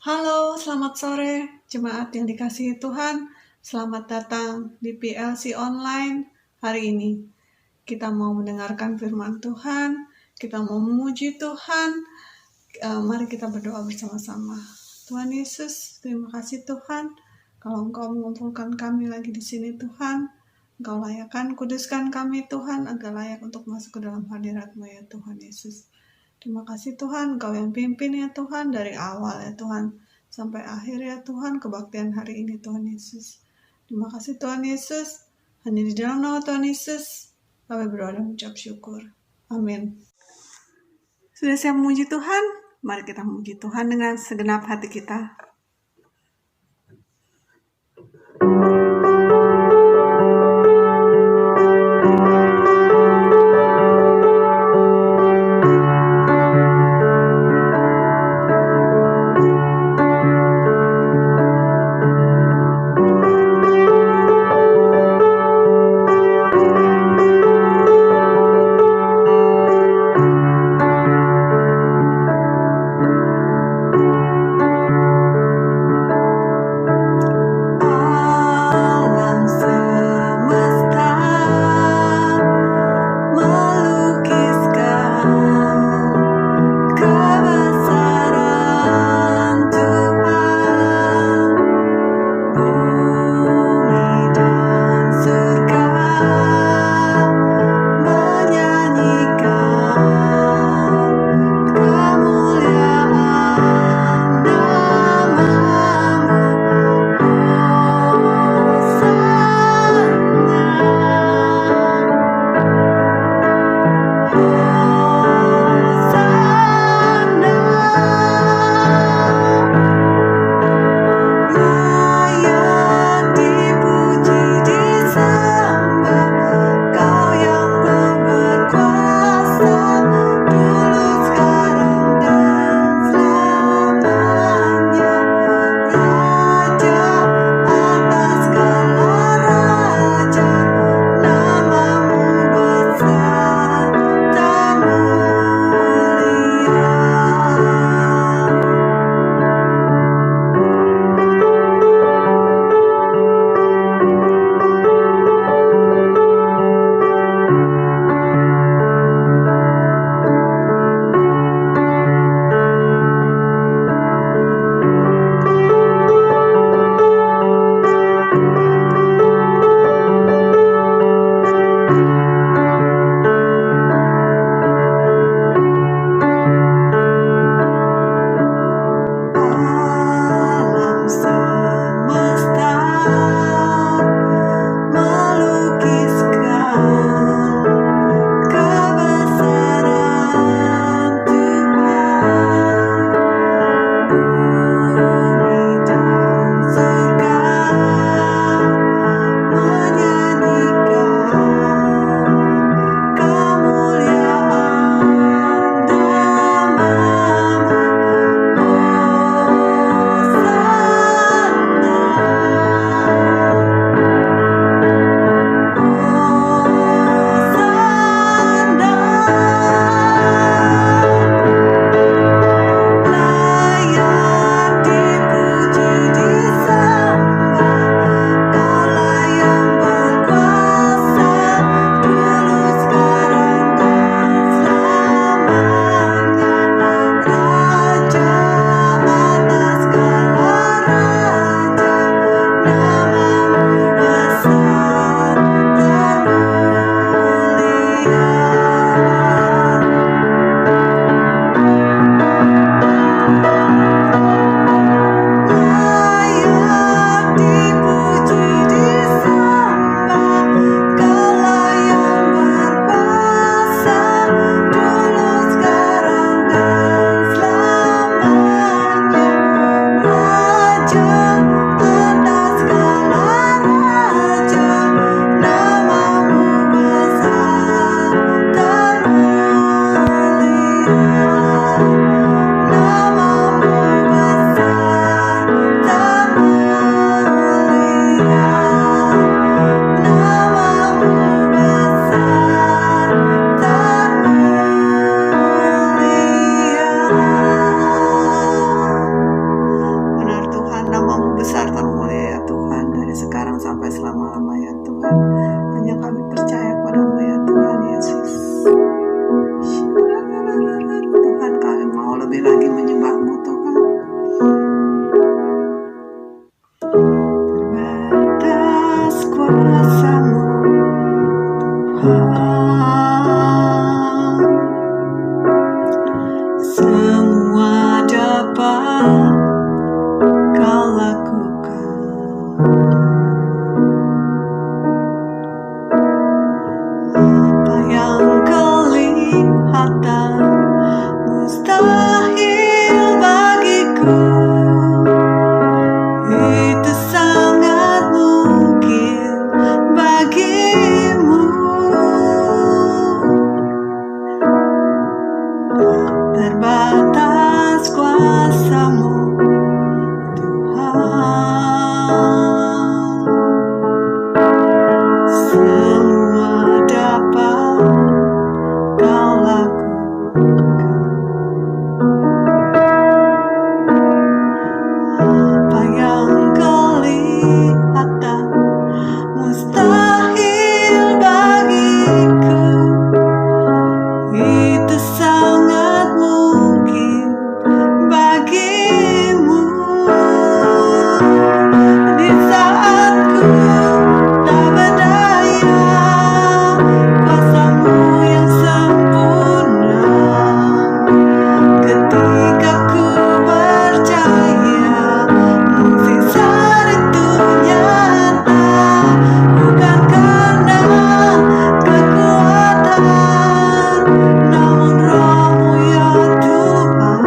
Halo, selamat sore, jemaat yang dikasihi Tuhan. Selamat datang di PLC Online hari ini. Kita mau mendengarkan firman Tuhan, kita mau memuji Tuhan. Mari kita berdoa bersama-sama. Tuhan Yesus, terima kasih Tuhan. Kalau Engkau mengumpulkan kami lagi di sini Tuhan, Engkau layakkan, kuduskan kami Tuhan, agar layak untuk masuk ke dalam hadirat-Mu ya Tuhan Yesus. Terima kasih Tuhan, Engkau yang pimpin ya Tuhan, dari awal ya Tuhan, sampai akhir ya Tuhan, kebaktian hari ini Tuhan Yesus. Terima kasih Tuhan Yesus, hanya di dalam nama Tuhan Yesus, kami berdoa dan mengucap syukur. Amin. Sudah siap memuji Tuhan? Mari kita memuji Tuhan dengan segenap hati kita. kelihatan mustahil bagiku, itu sangat mungkin bagimu. Terbatas kuasa-Mu, Tuhan. Semua dapat Kau lakukan. Apa yang kelihatan mustahil bagiku, itu sangat mungkin bagimu. Di saat ku tak berdaya, kuasa-Mu yang sempurna. Ketika ku percaya mukjizat itu nyata, bukan karena kekuatan, namun Roh-Mu ya Tuhan.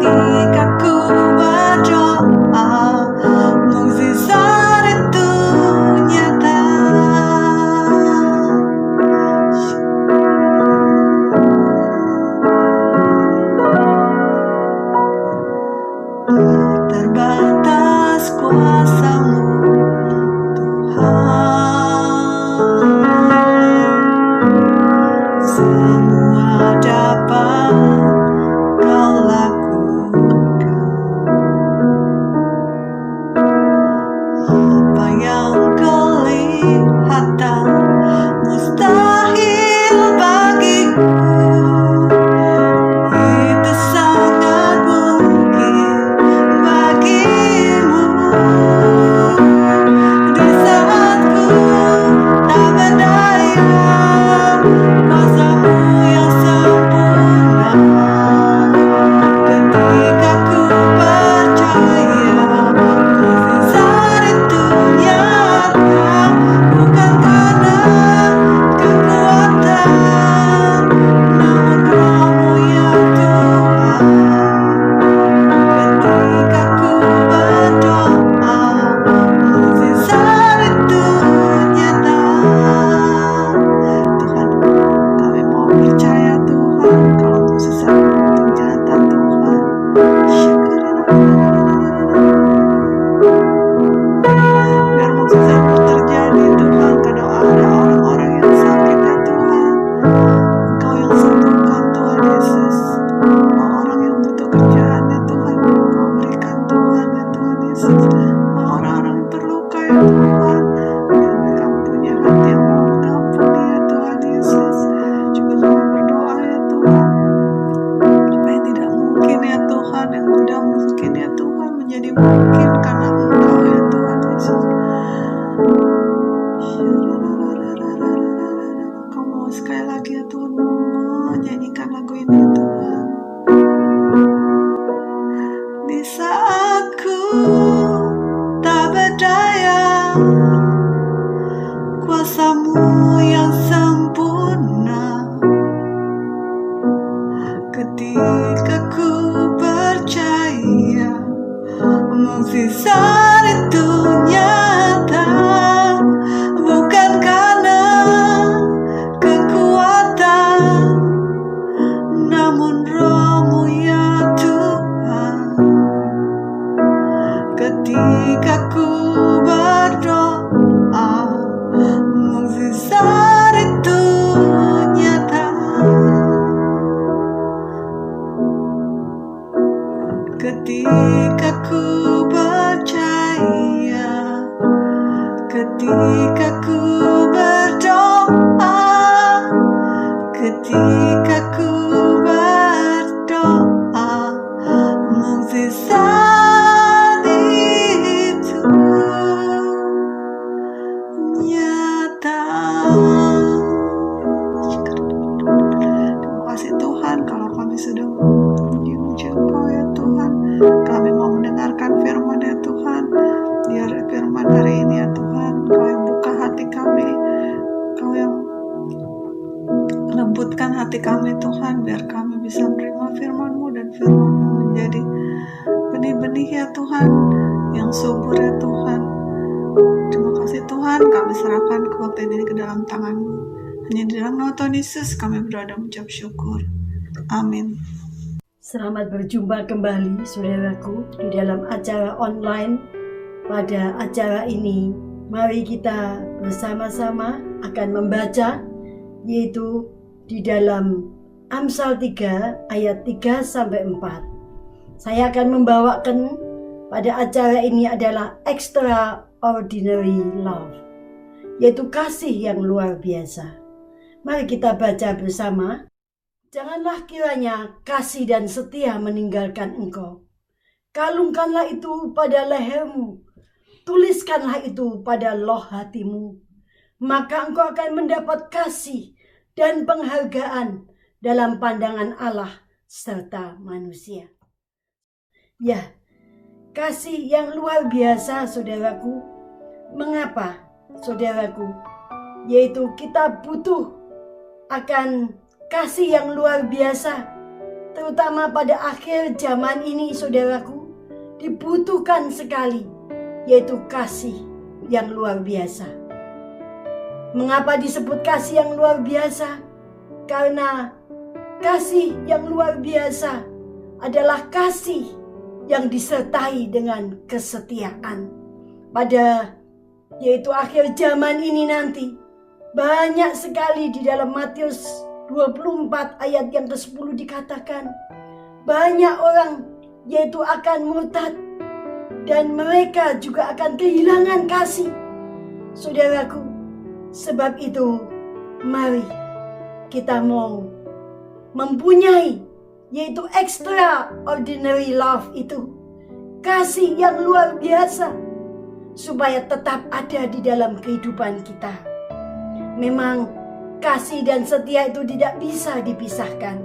Ketika ku berdoa, mukjizat itu nyata. Terbatas kuasa-Mu, Tuhan. Semua dapat Kau lakukan. Apa yang kelihatan mustahil bagiku, itu sangat mungkin bagimu. Di saat ku tak berdaya, kuasa-Mu yang sempurna. Ketika ku percaya mukjizat itu nyata, bukan karena kekuatan, namun Roh-Mu ya Tuhan. Ketika ku berdoa, mukjizat itu nyata. Tuhan, kami mau percaya Tuhan, kalau mukjizat itu nyata Tuhan. Biar mukjizat-Mu terjadi Tuhan, karena ada orang-orang yang sakit ya Tuhan, Engkau yang sembuhkan Tuhan Yesus. Orang yang butuh kerjaan ya Tuhan, Engkau berikan Tuhan ya Tuhan Yesus. Orang-orang yang terluka ya Tuhan, dan mereka punya hati yang mau mengampuni ya Tuhan Yesus. Juga kami berdoa ya Tuhan, apa yang tidak mungkin ya Tuhan, yang tidak mungkin ya Tuhan, menjadi mungkin karena Engkau ya Tuhan Yesus. Kau mau sekali lagi ya Tuhan menyanyikan lagu ini ya Tuhan. Di saat ku tak berdaya, kuasa-Mu yang sempurna. Ketika ku percaya mukjizat itu nyata, bukan karena kekuatan, namun Roh-Mu ya Tuhan. Ketika ku berdoa, mukjizat itu nyata. Ketika ku percaya, ketika ku berdoa, ketika ku berdoa, mukjizat itu nyata. Terima kasih Tuhan, kalau kami sudah memuji Engkau ya Tuhan, kami mau mendengarkan firman ya Tuhan. Biar firman hari ini ya Tuhan, Kau yang buka hati kami, Kau yang lembutkan hati kami Tuhan, biar kami bisa menerima firman-Mu, dan firman-Mu menjadi benih-benih ya Tuhan, yang subur ya Tuhan. Terima kasih Tuhan, kami serahkan khotbah ini ke dalam tangan-Mu. Hanya di dalam nama Tuhan Yesus kami berdoa dan mengucap syukur. Amin. Selamat berjumpa kembali saudaraku di dalam acara online. Pada acara ini, mari kita bersama-sama akan membaca, yaitu di dalam Amsal 3 ayat 3-4. Saya akan membawakan pada acara ini adalah extraordinary love, yaitu kasih yang luar biasa. Mari kita baca bersama. Janganlah kiranya kasih dan setia meninggalkan engkau. Kalungkanlah itu pada lehermu, tuliskanlah itu pada loh hatimu. Maka engkau akan mendapat kasih dan penghargaan dalam pandangan Allah serta manusia. Ya, kasih yang luar biasa saudaraku. Mengapa saudaraku? Yaitu kita butuh akan kasih yang luar biasa, terutama pada akhir zaman ini saudaraku, dibutuhkan sekali, yaitu kasih yang luar biasa. Mengapa disebut kasih yang luar biasa? Karena kasih yang luar biasa adalah kasih yang disertai dengan kesetiaan. Pada yaitu akhir zaman ini nanti, banyak sekali di dalam Matius 24 ayat yang ke-10 dikatakan, banyak orang yaitu akan murtad, dan mereka juga akan kehilangan kasih. Saudaraku, sebab itu mari kita mau mempunyai yaitu extraordinary love itu, kasih yang luar biasa, supaya tetap ada di dalam kehidupan kita. Memang kasih dan setia itu tidak bisa dipisahkan.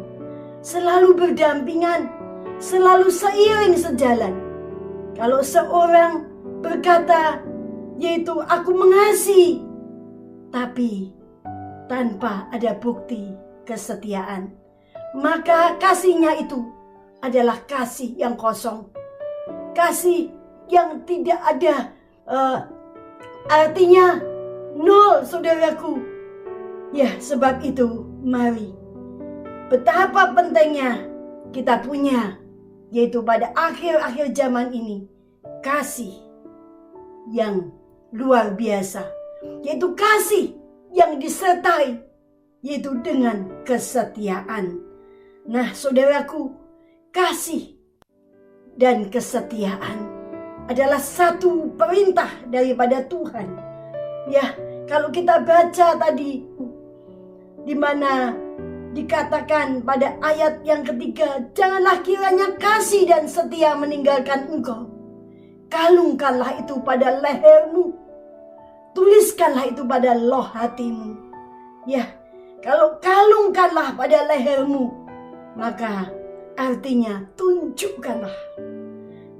Selalu berdampingan, selalu seiring sejalan. Kalau seorang berkata, yaitu aku mengasihi, tapi tanpa ada bukti kesetiaan, maka kasihnya itu adalah kasih yang kosong. Kasih yang tidak ada artinya nol, saudaraku. Ya, sebab itu mari, betapa pentingnya kita punya, yaitu pada akhir-akhir zaman ini, kasih yang luar biasa, yaitu kasih yang disertai, yaitu dengan kesetiaan. Nah saudaraku, kasih dan kesetiaan adalah satu perintah daripada Tuhan. Ya, kalau kita baca tadi, di mana dikatakan pada ayat yang ketiga, janganlah kiranya kasih dan setia meninggalkan engkau. Kalungkanlah itu pada lehermu, tuliskanlah itu pada loh hatimu. Ya, kalau kalungkanlah pada lehermu, maka artinya tunjukkanlah,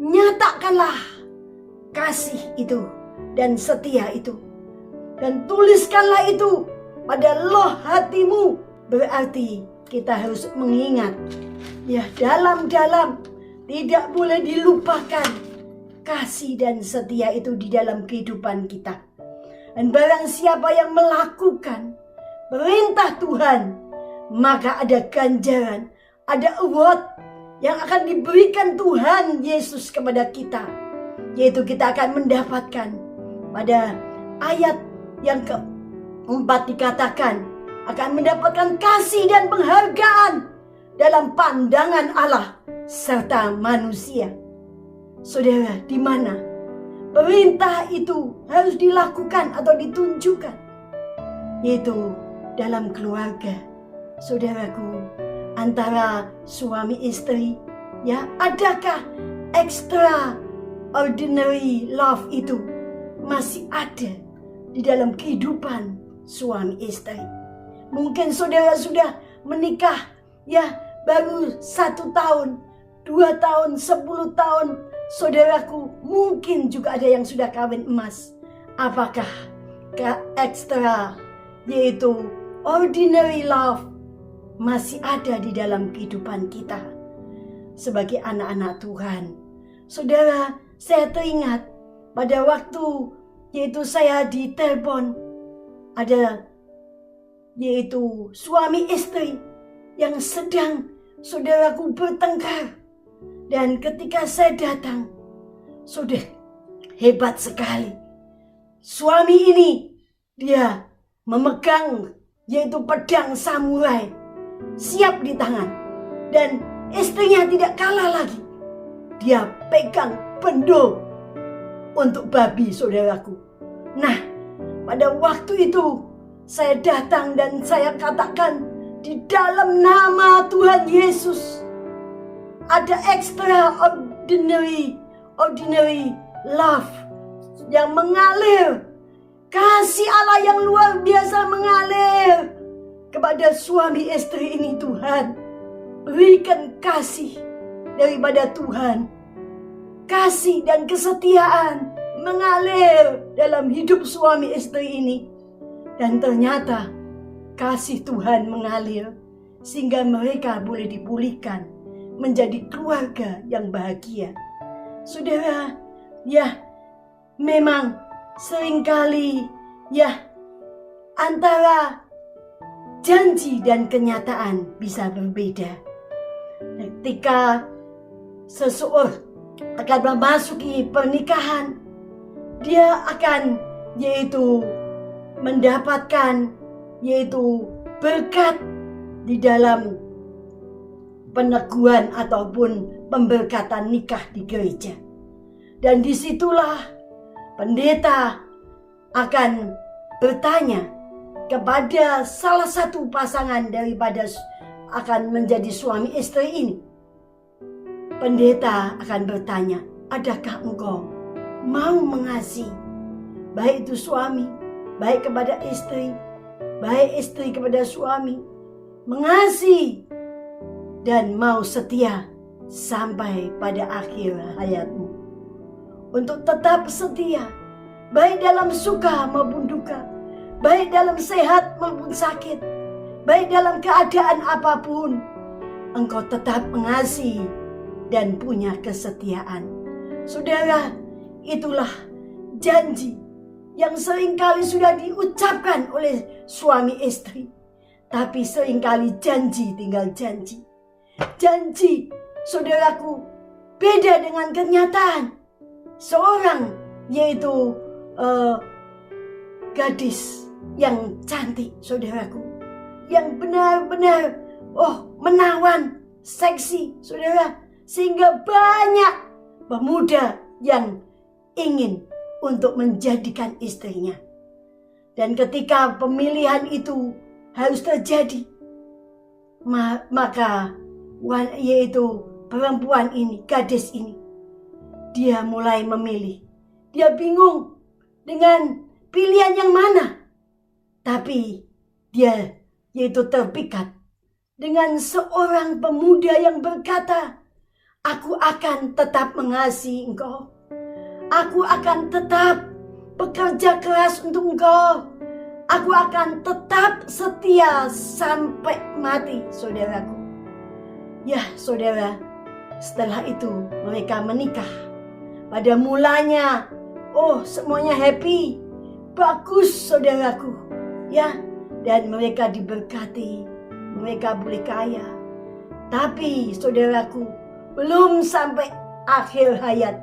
nyatakanlah kasih itu dan setia itu, dan tuliskanlah itu pada loh hatimu. Berarti kita harus mengingat, ya, dalam-dalam, tidak boleh dilupakan kasih dan setia itu di dalam kehidupan kita. Dan barang siapa yang melakukan perintah Tuhan, maka ada ganjaran, ada award yang akan diberikan Tuhan Yesus kepada kita, yaitu kita akan mendapatkan pada ayat yang keempat dikatakan, akan mendapatkan kasih dan penghargaan dalam pandangan Allah serta manusia. Saudara, di mana perintah itu harus dilakukan atau ditunjukkan, yaitu dalam keluarga. Saudaraku, antara suami istri, ya, adakah extraordinary love itu masih ada di dalam kehidupan suami istri? Mungkin saudara sudah menikah, ya, baru 1 tahun, 2 tahun, 10 tahun. Saudaraku, mungkin juga ada yang sudah kawin emas. Apakah extra, yaitu ordinary love masih ada di dalam kehidupan kita sebagai anak-anak Tuhan. Saudara, saya teringat pada waktu yaitu saya ditelepon, ada yaitu suami istri yang sedang saudaraku bertengkar. Dan ketika saya datang, sudah hebat sekali. Suami ini dia memegang yaitu pedang samurai siap di tangan. Dan istrinya tidak kalah lagi. Dia pegang bendo untuk babi, saudaraku. Nah, pada waktu itu saya datang dan saya katakan, di dalam nama Tuhan Yesus ada ordinary love yang mengalir, kasih Allah yang luar biasa mengalir kepada suami istri ini. Tuhan, berikan kasih daripada Tuhan, kasih dan kesetiaan mengalir dalam hidup suami istri ini. Dan ternyata kasih Tuhan mengalir sehingga mereka boleh dipulihkan menjadi keluarga yang bahagia. Saudara, ya memang seringkali ya antara janji dan kenyataan bisa berbeda. Ketika seseorang akan memasuki pernikahan, dia akan yaitu mendapatkan yaitu berkat di dalam peneguhan ataupun pemberkatan nikah di gereja. Dan disitulah pendeta akan bertanya kepada salah satu pasangan daripada akan menjadi suami istri ini. Pendeta akan bertanya, adakah engkau mau mengasihi baik itu suami, baik kepada istri, baik istri kepada suami, mengasihi dan mau setia sampai pada akhir hayatmu. Untuk tetap setia, baik dalam suka maupun duka, baik dalam sehat maupun sakit, baik dalam keadaan apapun, engkau tetap mengasihi dan punya kesetiaan. Saudara, itulah janji yang seringkali sudah diucapkan oleh suami istri. Tapi seringkali janji tinggal janji. Janji, saudaraku, beda dengan kenyataan. Seorang yaitu gadis yang cantik, saudaraku, yang benar-benar menawan, seksi, saudara, sehingga banyak pemuda yang ingin untuk menjadikan istrinya. Dan ketika pemilihan itu harus terjadi, maka yaitu perempuan ini, gadis ini, dia mulai memilih. Dia bingung dengan pilihan yang mana. Tapi dia yaitu terpikat dengan seorang pemuda yang berkata, aku akan tetap mengasihi engkau. Aku akan tetap bekerja keras untuk engkau. Aku akan tetap setia sampai mati, saudaraku. Ya, saudara, setelah itu mereka menikah. Pada mulanya, semuanya happy, bagus, saudaraku. Ya, dan mereka diberkati, mereka boleh kaya. Tapi, saudaraku, belum sampai akhir hayat,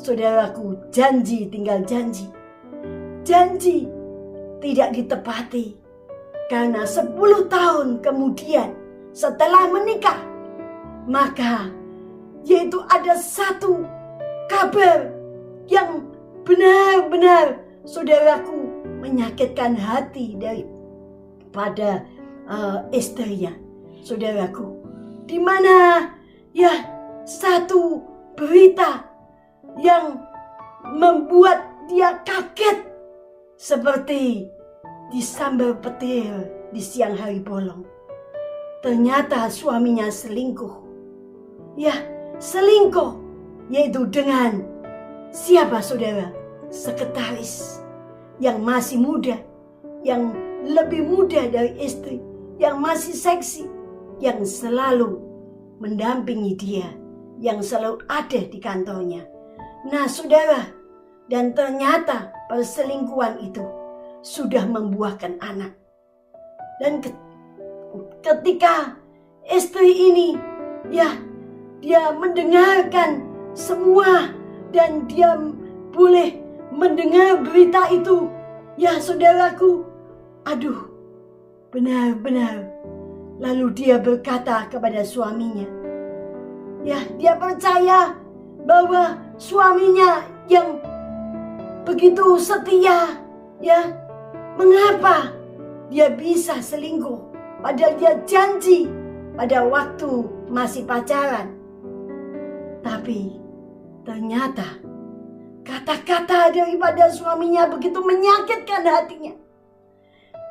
saudaraku, janji tinggal janji. Janji tidak ditepati. Karena 10 tahun kemudian setelah menikah, maka yaitu ada satu kabar yang benar-benar, saudaraku, menyakitkan hati daripada istrinya, saudaraku. Di mana ya satu berita yang membuat dia kaget, seperti disambal petir di siang hari bolong. Ternyata suaminya selingkuh. Ya, selingkuh, yaitu dengan siapa, saudara? Sekretaris yang masih muda, yang lebih muda dari istri, yang masih seksi, yang selalu mendampingi dia, yang selalu ada di kantornya. Nah saudara, dan ternyata perselingkuhan itu sudah membuahkan anak. Dan ketika istri ini dia mendengarkan semua dan dia boleh mendengar berita itu, saudaraku, aduh, benar-benar. Lalu dia berkata kepada suaminya, dia percaya bahwa suaminya yang begitu setia, mengapa dia bisa selingkuh padahal dia janji pada waktu masih pacaran. Tapi ternyata kata-kata daripada suaminya begitu menyakitkan hatinya.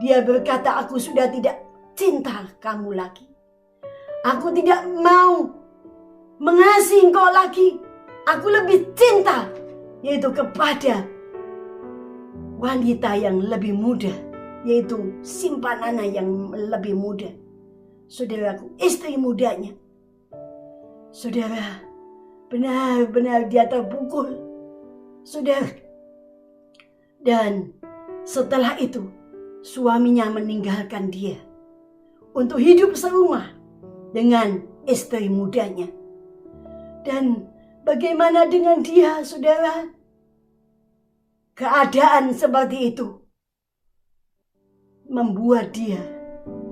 Dia berkata, aku sudah tidak cinta kamu lagi. Aku tidak mau mengasihi engkau lagi. Aku lebih cinta yaitu kepada wanita yang lebih muda, yaitu simpanannya yang lebih muda. Saudaraku, istri mudanya. Saudara, benar-benar dia terpukul. Saudara. Dan setelah itu suaminya meninggalkan dia untuk hidup serumah dengan istri mudanya. Dan bagaimana dengan dia, saudara? Keadaan seperti itu membuat dia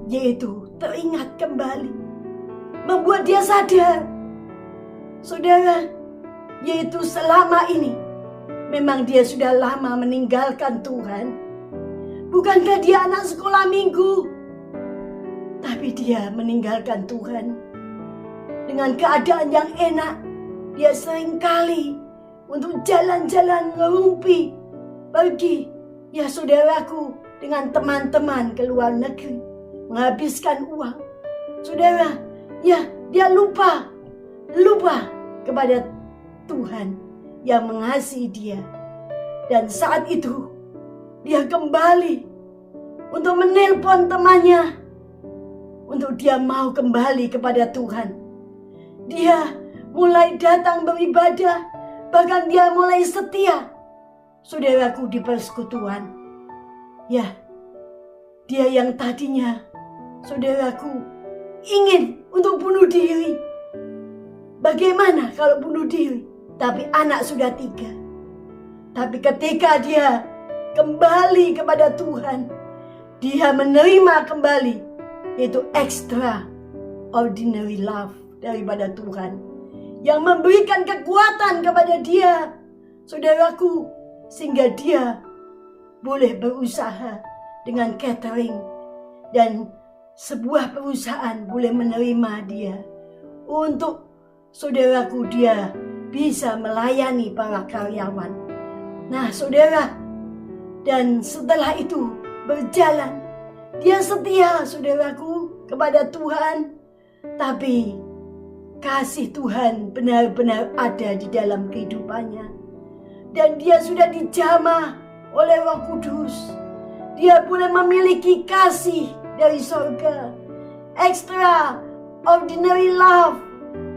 yaitu teringat kembali, membuat dia sadar, saudara, yaitu selama ini memang dia sudah lama meninggalkan Tuhan. Bukankah dia anak sekolah minggu? Tapi dia meninggalkan Tuhan dengan keadaan yang enak. Dia seringkali untuk jalan-jalan ngerumpi, pergi, saudaraku, dengan teman-teman ke luar negeri, menghabiskan uang. Saudara, dia lupa kepada Tuhan yang mengasihi dia. Dan saat itu dia kembali untuk menelpon temannya untuk dia mau kembali kepada Tuhan. Dia mulai datang beribadah, bahkan dia mulai setia, saudaraku, di persekutuan. Dia yang tadinya, saudaraku, ingin untuk bunuh diri. Bagaimana kalau bunuh diri? Tapi anak sudah 3. Tapi ketika dia kembali kepada Tuhan, dia menerima kembali yaitu extraordinary love daripada Tuhan yang memberikan kekuatan kepada dia, saudaraku, sehingga dia boleh berusaha dengan catering dan sebuah perusahaan boleh menerima dia untuk, saudaraku, dia bisa melayani para karyawan. Nah, saudara, dan setelah itu berjalan, dia setia, saudaraku, kepada Tuhan. Tapi kasih Tuhan benar-benar ada di dalam kehidupannya. Dan dia sudah dijamah oleh Roh Kudus. Dia boleh memiliki kasih dari surga, extraordinary love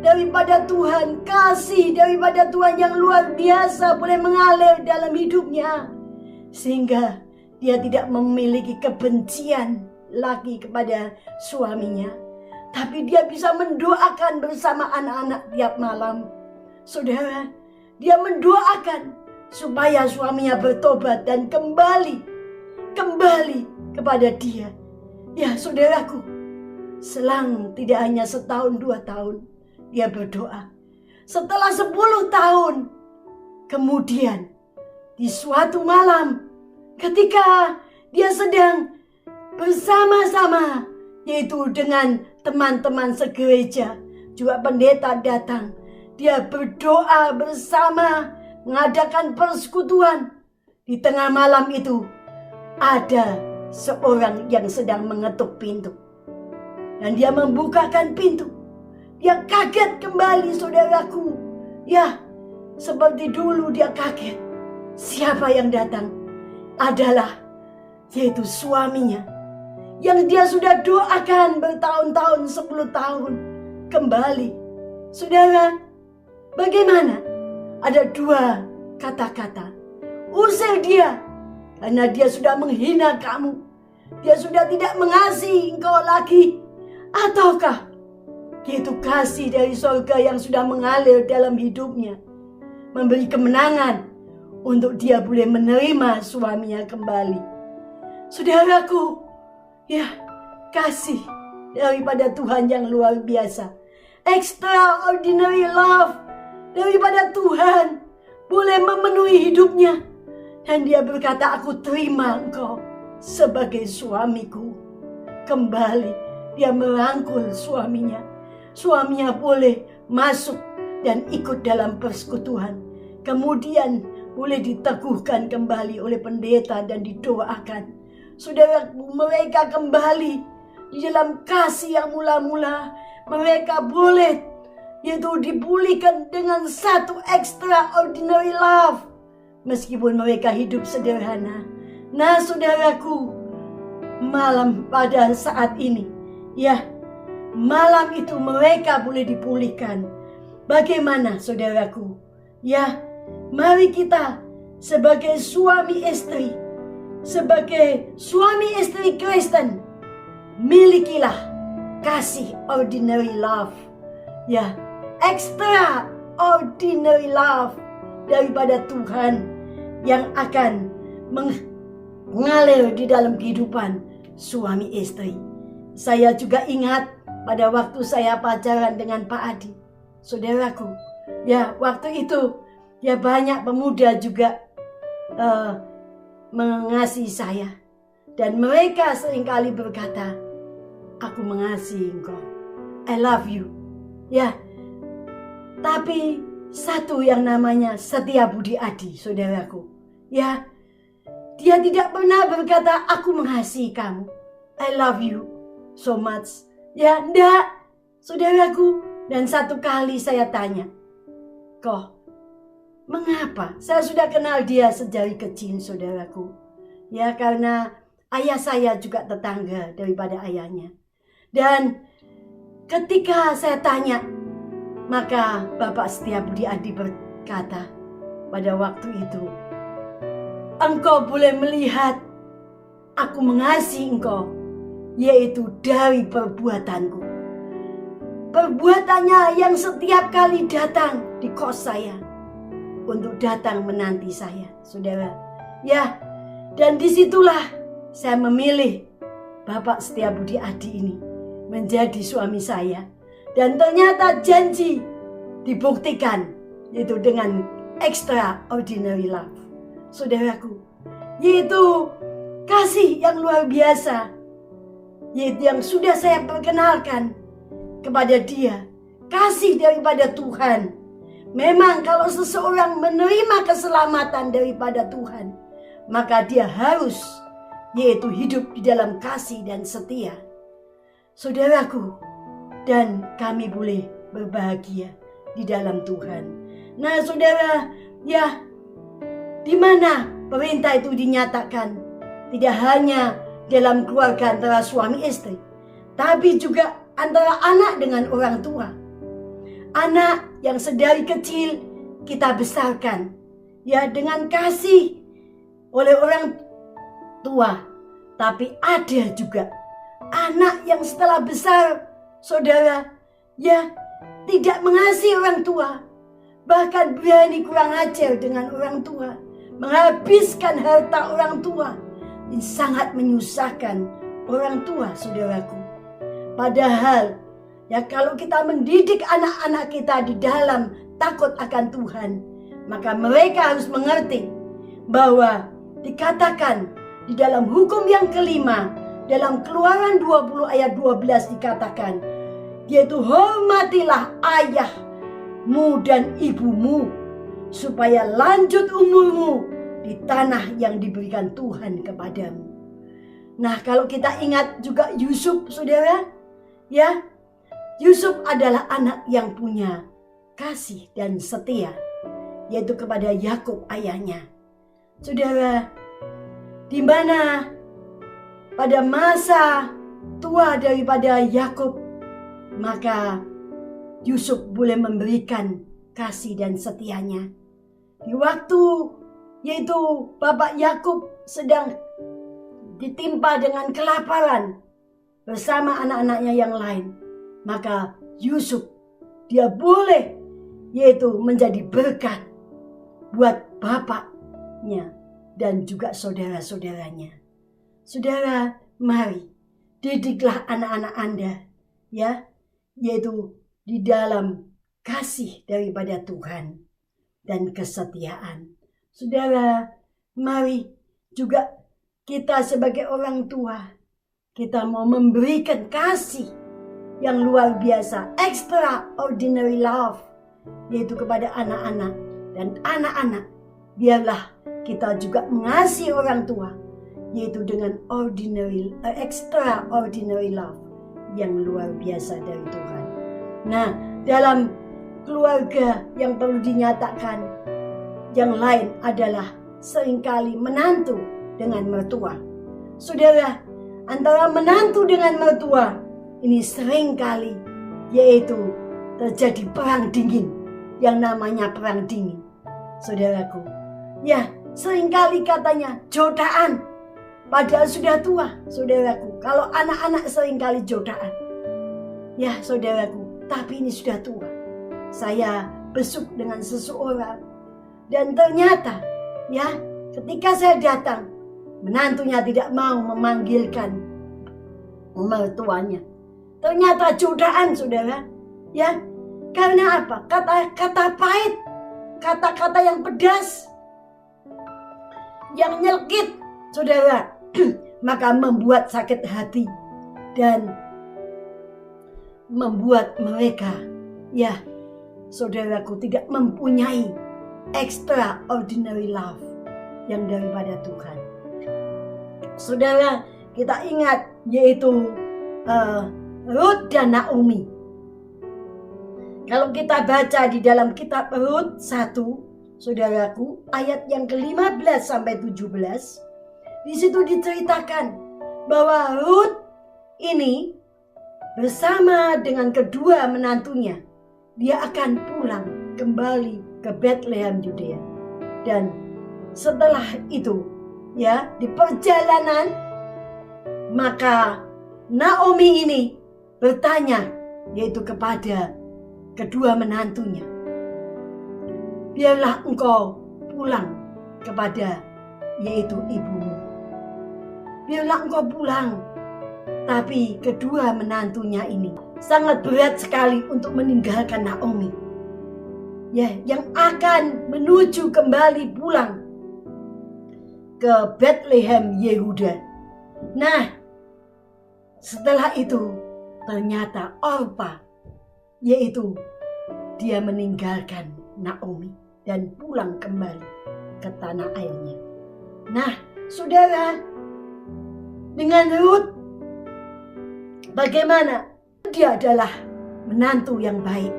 daripada Tuhan, kasih daripada Tuhan yang luar biasa boleh mengalir dalam hidupnya, sehingga dia tidak memiliki kebencian lagi kepada suaminya, tapi dia bisa mendoakan bersama anak-anak tiap malam. Saudara, dia mendoakan supaya suaminya bertobat dan kembali kepada dia. Ya, saudaraku, selang tidak hanya 1-2 tahun dia berdoa. Setelah 10 tahun kemudian, di suatu malam ketika dia sedang bersama-sama, yaitu dengan teman-teman segereja, juga pendeta datang, dia berdoa bersama, mengadakan persekutuan. Di tengah malam itu ada seorang yang sedang mengetuk pintu, dan dia membukakan pintu. Dia kaget kembali, saudaraku. Ya, seperti dulu dia kaget. Siapa yang datang? Adalah yaitu suaminya yang dia sudah doakan bertahun-tahun, 10 tahun kembali. Saudara, bagaimana? Ada 2 kata-kata. Usir dia, karena dia sudah menghina kamu. Dia sudah tidak mengasihi engkau lagi. Ataukah yaitu kasih dari surga yang sudah mengalir dalam hidupnya, memberi kemenangan untuk dia boleh menerima suaminya kembali. Saudaraku, ya, kasih daripada Tuhan yang luar biasa, extraordinary love daripada Tuhan boleh memenuhi hidupnya. Dan dia berkata, aku terima engkau sebagai suamiku kembali. Dia merangkul suaminya. Suaminya boleh masuk dan ikut dalam persekutuan. Kemudian boleh diteguhkan kembali oleh pendeta dan didoakan. Saudara, mereka kembali di dalam kasih yang mula-mula. Mereka boleh yaitu dipulihkan dengan satu extraordinary love. Meskipun mereka hidup sederhana. Nah, saudaraku, malam pada saat ini, ya, malam itu mereka boleh dipulihkan. Bagaimana, saudaraku? Ya, mari kita sebagai suami istri, sebagai suami istri Kristen, milikilah kasih ordinary love. Ya, extraordinary love daripada Tuhan yang akan mengalir di dalam kehidupan suami istri. Saya juga ingat pada waktu saya pacaran dengan Pak Adi, saudaraku. Ya, waktu itu ya banyak pemuda juga mengasihi saya. Dan mereka seringkali berkata, aku mengasihi engkau, I love you. Ya, tapi satu yang namanya Setia Budi Adi, saudaraku. Ya, dia tidak pernah berkata, aku mengasihi kamu, I love you so much. Ya, enggak, saudaraku. Dan satu kali saya tanya, kok, mengapa? Saya sudah kenal dia sejak kecil, saudaraku. Ya, karena ayah saya juga tetangga daripada ayahnya. Dan ketika saya tanya, maka Bapak Setia Budi Adi berkata pada waktu itu, engkau boleh melihat aku mengasihi engkau, yaitu dari perbuatanku. Perbuatannya yang setiap kali datang di kos saya untuk datang menanti saya, saudara. Ya, dan disitulah saya memilih Bapak Setia Budi Adi ini menjadi suami saya. Dan ternyata janji dibuktikan, yaitu dengan extraordinary love, saudaraku. Yaitu kasih yang luar biasa, yaitu yang sudah saya perkenalkan kepada dia. Kasih daripada Tuhan. Memang kalau seseorang menerima keselamatan daripada Tuhan, maka dia harus yaitu hidup di dalam kasih dan setia, saudaraku. Dan kami boleh berbahagia di dalam Tuhan. Nah, saudara, ya, di mana perintah itu dinyatakan tidak hanya dalam keluarga antara suami istri, tapi juga antara anak dengan orang tua. Anak yang sedari kecil kita besarkan, ya, dengan kasih oleh orang tua. Tapi ada juga anak yang setelah besar, saudara, ya, tidak mengasihi orang tua. Bahkan berani kurang ajar dengan orang tua. Menghabiskan harta orang tua. Ini sangat menyusahkan orang tua, saudaraku. Padahal, ya, kalau kita mendidik anak-anak kita di dalam takut akan Tuhan, maka mereka harus mengerti bahwa dikatakan di dalam hukum yang kelima, dalam Keluaran 20 ayat 12 dikatakan, yaitu hormatilah ayahmu dan ibumu, supaya lanjut umurmu di tanah yang diberikan Tuhan kepadamu. Nah, kalau kita ingat juga Yusuf, saudara, ya, Yusuf adalah anak yang punya kasih dan setia, yaitu kepada Yakub ayahnya. Saudara, di mana pada masa tua daripada Yakub, maka Yusuf boleh memberikan kasih dan setianya. Di waktu yaitu Bapak Yakub sedang ditimpa dengan kelaparan bersama anak-anaknya yang lain, maka Yusuf dia boleh yaitu menjadi berkat buat bapaknya dan juga saudara-saudaranya. Saudara, mari didiklah anak-anak Anda, ya, yaitu di dalam kasih daripada Tuhan dan kesetiaan. Saudara, mari juga kita sebagai orang tua, kita mau memberikan kasih yang luar biasa, extraordinary love, yaitu kepada anak-anak. Dan anak-anak, biarlah kita juga mengasihi orang tua, yaitu dengan extraordinary love yang luar biasa dari Tuhan. Nah, dalam keluarga yang perlu dinyatakan, yang lain adalah seringkali menantu dengan mertua. Saudara, antara menantu dengan mertua ini seringkali yaitu terjadi perang dingin, yang namanya perang dingin. Saudaraku, ya, seringkali katanya jodohan, padahal sudah tua. Saudaraku, kalau anak-anak seringkali jodohan, ya saudaraku, tapi ini sudah tua. Saya besuk dengan seseorang, dan ternyata ya, ketika saya datang, menantunya tidak mau memanggilkan mertuanya. Ternyata jodohan, saudara, ya. Karena apa? Kata-kata pahit, kata-kata yang pedas, yang nyelkit, saudara, maka membuat sakit hati dan membuat mereka, ya, saudaraku, tidak mempunyai extraordinary love yang daripada Tuhan. Saudara, kita ingat yaitu Rut dan Naomi. Kalau kita baca di dalam kitab Rut 1, saudaraku, ayat yang ke-15 sampai 17, di situ diceritakan bahwa Rut ini bersama dengan kedua menantunya, dia akan pulang kembali ke Bethlehem Yudea. Dan setelah itu, ya, di perjalanan, maka Naomi ini bertanya yaitu kepada kedua menantunya, biarlah engkau pulang kepada yaitu ibumu. Biarlah engkau pulang. Tapi kedua menantunya ini sangat berat sekali untuk meninggalkan Naomi, ya, yang akan menuju kembali pulang ke Bethlehem Yehuda. Nah, setelah itu ternyata Orpa, yaitu dia meninggalkan Naomi dan pulang kembali ke tanah airnya. Nah, saudara, dengan Rut, bagaimana? Dia adalah menantu yang baik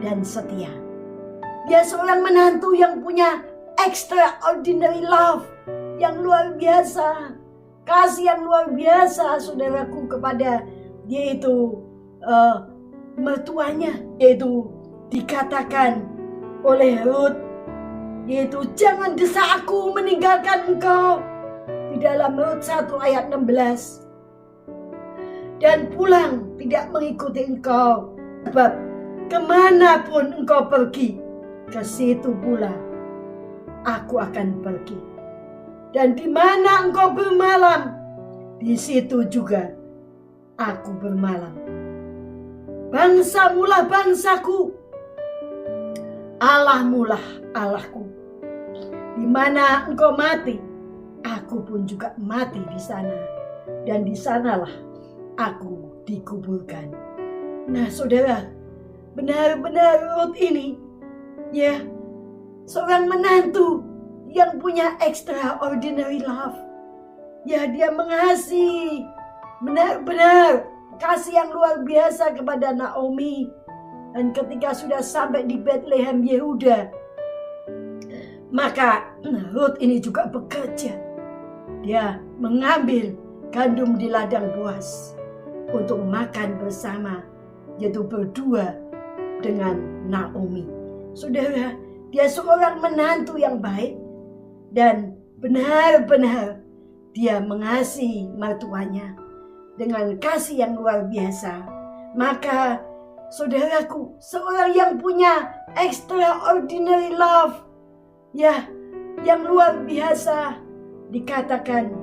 dan setia. Dia seorang menantu yang punya extraordinary love yang luar biasa, kasih yang luar biasa, saudaraku, kepada yaitu mertuanya, yaitu dikatakan oleh Rut, yaitu jangan desak aku meninggalkan engkau, di dalam Rut 1 ayat 16, dan pulang tidak mengikuti engkau, sebab kemanapun engkau pergi, ke situ pula aku akan pergi, dan di mana engkau bermalam, di situ juga aku bermalam. Bangsamulah bangsaku, Allahmulah Allahku. Di mana engkau mati, aku pun juga mati di sana, dan di sanalah aku dikuburkan. Nah, saudara, benar-benar Rut ini, ya, seorang menantu yang punya extraordinary love. Ya, dia mengasihi, benar-benar kasih yang luar biasa kepada Naomi. Dan ketika sudah sampai di Bethlehem Yehuda, maka Rut ini juga bekerja. Dia mengambil gandum di ladang Boas untuk makan bersama, yaitu berdua dengan Naomi. Saudara, dia seorang menantu yang baik dan benar-benar dia mengasihi mertuanya dengan kasih yang luar biasa. Maka saudaraku, seorang yang punya extraordinary love, ya, yang luar biasa, dikatakan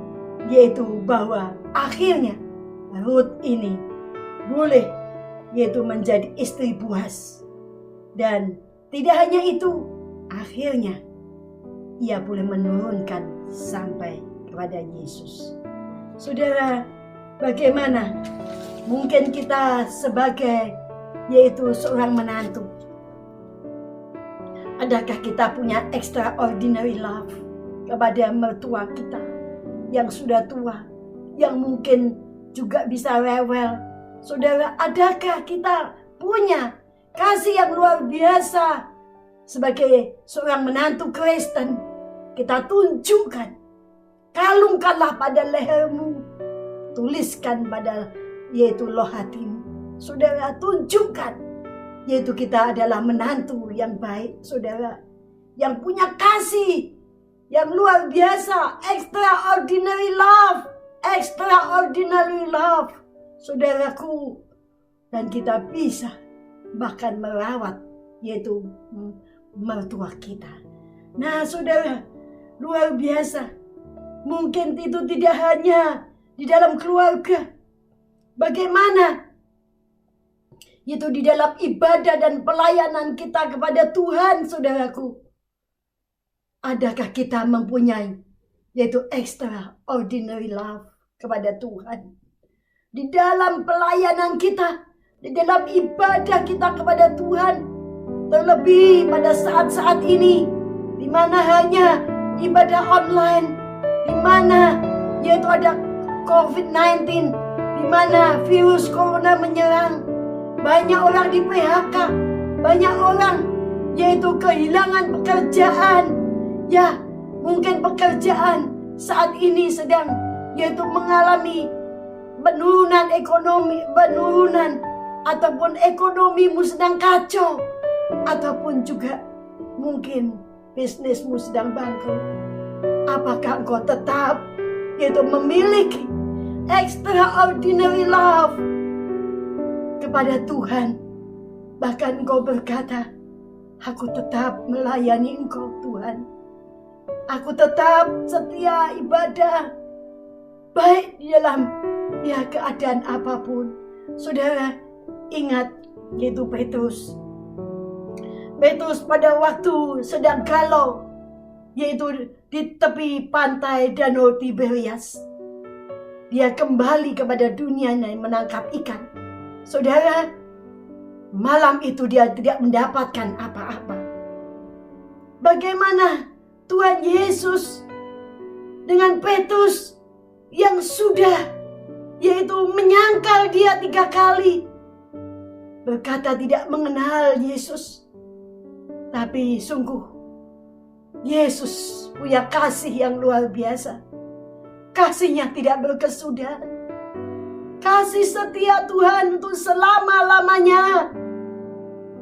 yaitu bahwa akhirnya Ruth ini boleh yaitu menjadi istri Boas. Dan tidak hanya itu, akhirnya ia boleh menurunkan sampai kepada Yesus. Saudara, bagaimana mungkin kita sebagai yaitu seorang menantu, adakah kita punya extraordinary love kepada mertua kita yang sudah tua, yang mungkin juga bisa rewel? Saudara, adakah kita punya kasih yang luar biasa sebagai seorang menantu Kristen? Kita tunjukkan, kalungkanlah pada lehermu, tuliskan pada yaitu loh hatimu. Saudara, tunjukkan yaitu kita adalah menantu yang baik, saudara, yang punya kasih yang luar biasa, extraordinary love, extraordinary love, saudaraku. Dan kita bisa bahkan merawat yaitu mertua kita. Nah, saudara, luar biasa. Mungkin itu tidak hanya di dalam keluarga. Bagaimana itu di dalam ibadah dan pelayanan kita kepada Tuhan, saudaraku. Adakah kita mempunyai yaitu extraordinary love kepada Tuhan? Di dalam pelayanan kita, di dalam ibadah kita kepada Tuhan, terlebih pada saat-saat ini, di mana hanya ibadah online, di mana yaitu ada COVID-19, di mana virus corona menyerang, banyak orang di PHK, banyak orang yaitu kehilangan pekerjaan. Ya, mungkin pekerjaan saat ini sedang yaitu mengalami penurunan ekonomi, ataupun ekonomimu sedang kacau, ataupun juga mungkin bisnismu sedang bangkrut. Apakah engkau tetap yaitu memiliki extraordinary love kepada Tuhan? Bahkan engkau berkata, aku tetap melayani engkau Tuhan. Aku tetap setia ibadah, baik di dalam keadaan apapun. Saudara, ingat yaitu Petrus. Petrus pada waktu sedang galau, yaitu di tepi pantai Danau Tiberias. Dia kembali kepada dunia dan menangkap ikan. Saudara, malam itu dia tidak mendapatkan apa-apa. Bagaimana Tuhan Yesus dengan Petrus yang sudah yaitu menyangkal dia 3 kali, berkata tidak mengenal Yesus. Tapi sungguh Yesus punya kasih yang luar biasa. Kasihnya tidak berkesudahan. Kasih setia Tuhan untuk selama-lamanya.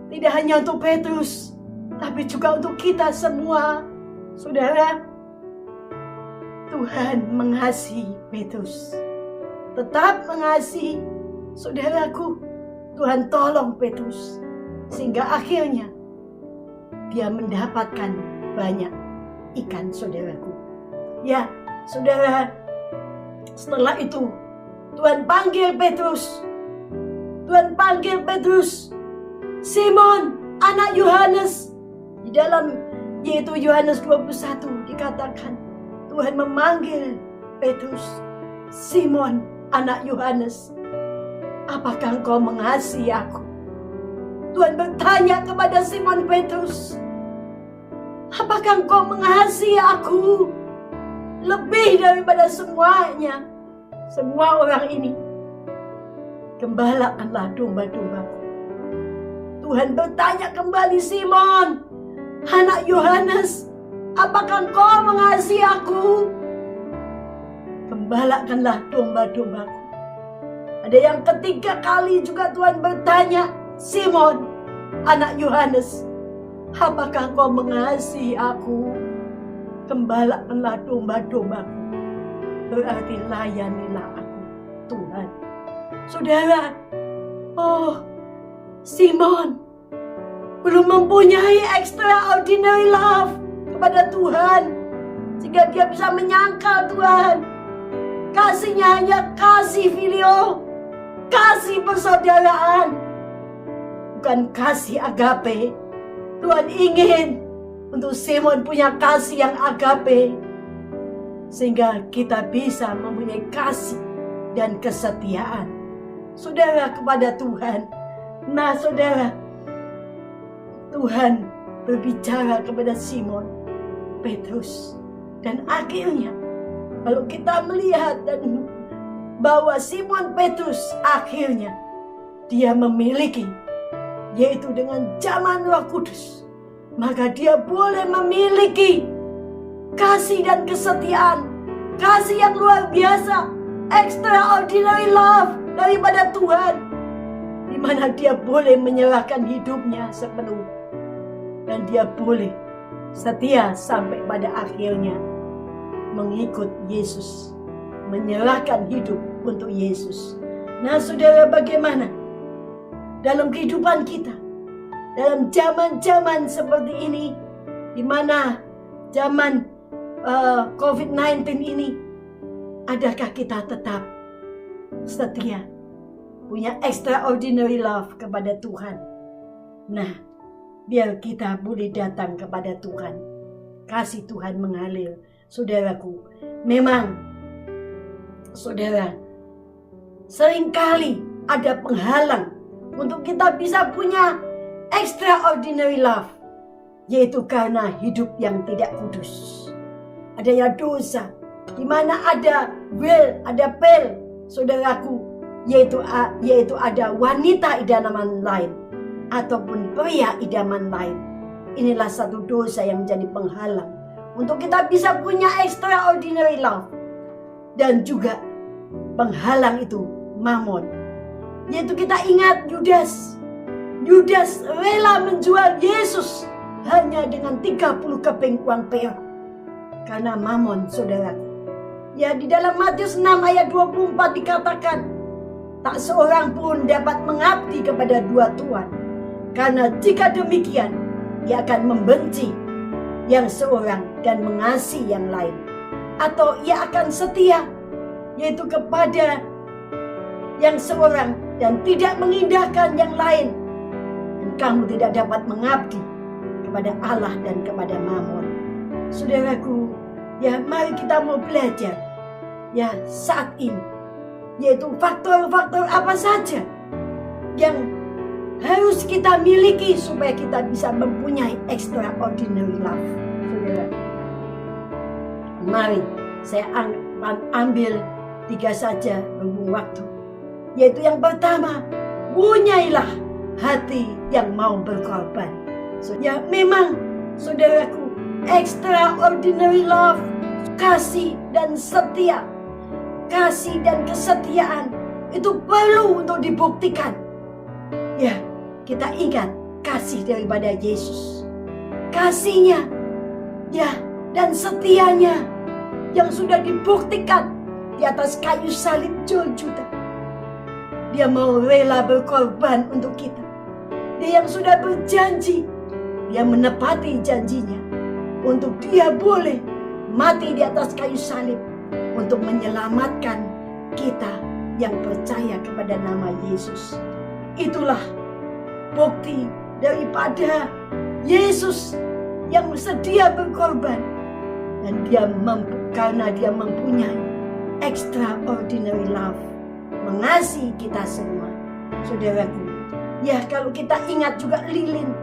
Tidak hanya untuk Petrus, tapi juga untuk kita semua. Saudara, Tuhan mengasihi Petrus, tetap mengasihi. Saudaraku, Tuhan tolong Petrus sehingga akhirnya dia mendapatkan banyak ikan, saudaraku. Ya, saudara, setelah itu Tuhan panggil Petrus. Tuhan panggil Petrus, Simon, anak Yohanes. Di dalam yaitu Yohanes 21 dikatakan Tuhan memanggil Petrus, Simon, anak Yohanes, apakah engkau mengasihi aku? Tuhan bertanya kepada Simon Petrus, apakah engkau mengasihi aku? Lebih daripada semuanya. Semua orang ini gembalakanlah domba-dombaku. Tuhan bertanya kembali, Simon, anak Yohanes, apakah engkau mengasihi aku? gembalakanlah domba-dombaku. Ada yang ketiga kali juga Tuhan bertanya, Simon, anak Yohanes, apakah kau mengasihi aku? Gembalakanlah domba-dombaku. Berarti layanilah aku, Tuhan. Saudara, Simon belum mempunyai extraordinary love kepada Tuhan, sehingga dia bisa menyangkal Tuhan. Kasihnya hanya kasih filio, kasih persaudaraan, bukan kasih agape. Tuhan ingin untuk Simon punya kasih yang agape, sehingga kita bisa mempunyai kasih dan kesetiaan, saudara, kepada Tuhan. Nah, saudara, Tuhan berbicara kepada Simon Petrus, dan akhirnya kalau kita melihat dan bahwa Simon Petrus akhirnya dia memiliki, yaitu dengan zaman Roh Kudus, maka dia boleh memiliki kasih dan kesetiaan, kasih yang luar biasa, extraordinary love daripada Tuhan, di mana dia boleh menyerahkan hidupnya sepenuh, dan dia boleh setia sampai pada akhirnya mengikut Yesus, menyerahkan hidup untuk Yesus. Nah, saudara, bagaimana dalam kehidupan kita, dalam zaman-zaman seperti ini, di mana zaman COVID-19 ini, adakah kita tetap setia, punya extraordinary love kepada Tuhan? Nah, biar kita boleh datang kepada Tuhan, kasih Tuhan mengalir. Saudaraku, memang saudara, seringkali ada penghalang untuk kita bisa punya extraordinary love, yaitu karena hidup yang tidak kudus. Adanya dosa, di mana ada will, ada pel, saudaraku, yaitu ada wanita idaman lain ataupun pria idaman lain. Inilah satu dosa yang menjadi penghalang untuk kita bisa punya extraordinary love. Dan juga penghalang itu mamon, yaitu kita ingat Yudas rela menjual Yesus hanya dengan 30 keping uang perak karena mamon, saudaraku. Ya, di dalam Matius 6 ayat 24 dikatakan, tak seorang pun dapat mengabdi kepada dua tuan, karena jika demikian ia akan membenci yang seorang dan mengasihi yang lain, atau ia akan setia, yaitu kepada yang seorang dan tidak mengindahkan yang lain. Dan kamu tidak dapat mengabdi kepada Allah dan kepada mamon. Saudaraku, ya, mari kita mau belajar ya saat ini, yaitu faktor-faktor apa saja yang harus kita miliki supaya kita bisa mempunyai extraordinary love. Saudara, mari saya ambil 3 saja berhubung waktu. Yaitu yang pertama, punyailah hati yang mau berkorban. Ya, memang saudaraku, extraordinary love, kasih dan setia, kasih dan kesetiaan itu perlu untuk dibuktikan. Ya, kita ingat kasih daripada Yesus, kasihnya ya dan setianya yang sudah dibuktikan di atas kayu salib Golgota. Dia mau rela berkorban untuk kita. Dia yang sudah berjanji, dia menepati janjinya untuk dia boleh mati di atas kayu salib untuk menyelamatkan kita yang percaya kepada nama Yesus. Itulah bukti daripada Yesus yang sedia berkorban, dan dia mampu karena dia mempunyai extraordinary love, mengasihi kita semua. Saudaraku, ya, kalau kita ingat juga lilin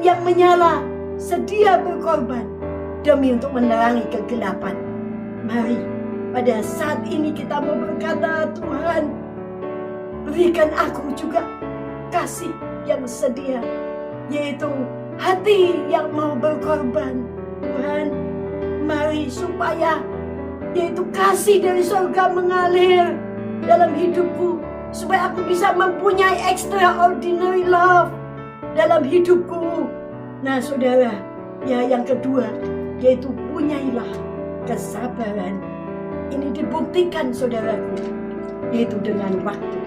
yang menyala, sedia berkorban demi untuk menerangi kegelapan. Mari pada saat ini kita mau berkata, Tuhan, berikan aku juga kasih yang sedia, yaitu hati yang mau berkorban. Tuhan, mari supaya yaitu kasih dari surga mengalir dalam hidupku, supaya aku bisa mempunyai extraordinary love dalam hidupku. Nah saudara, ya yang kedua, yaitu punyailah kesabaran. Ini dibuktikan saudaraku, yaitu dengan waktu.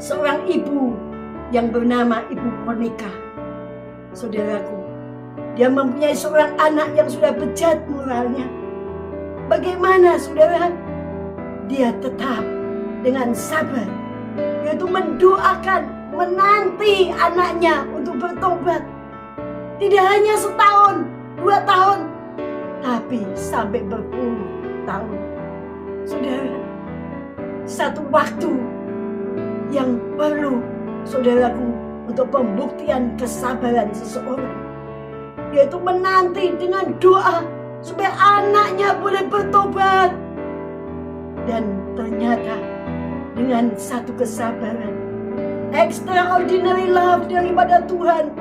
Seorang ibu yang bernama Ibu Monica, saudaraku, dia mempunyai seorang anak yang sudah bejat moralnya. Bagaimana saudara? Dia tetap dengan sabar, yaitu mendoakan, menanti anaknya untuk bertobat. Tidak hanya setahun, 2 tahun, tapi sampai berpuluh tahun. Saudara, satu waktu yang perlu saudaraku untuk pembuktian kesabaran seseorang, yaitu menanti dengan doa supaya anaknya boleh bertobat. Dan ternyata dengan satu kesabaran, extraordinary love daripada Tuhan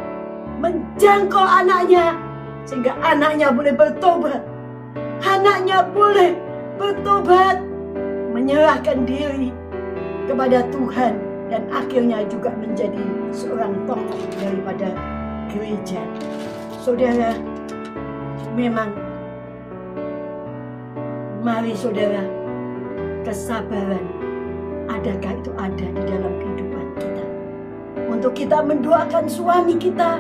menjangkau anaknya, sehingga anaknya boleh bertobat. Anaknya boleh bertobat, menyerahkan diri kepada Tuhan, dan akhirnya juga menjadi seorang tokoh daripada gereja. Saudara, memang mari saudara, kesabaran, adakah itu ada di dalam kehidupan kita? Untuk kita mendoakan suami kita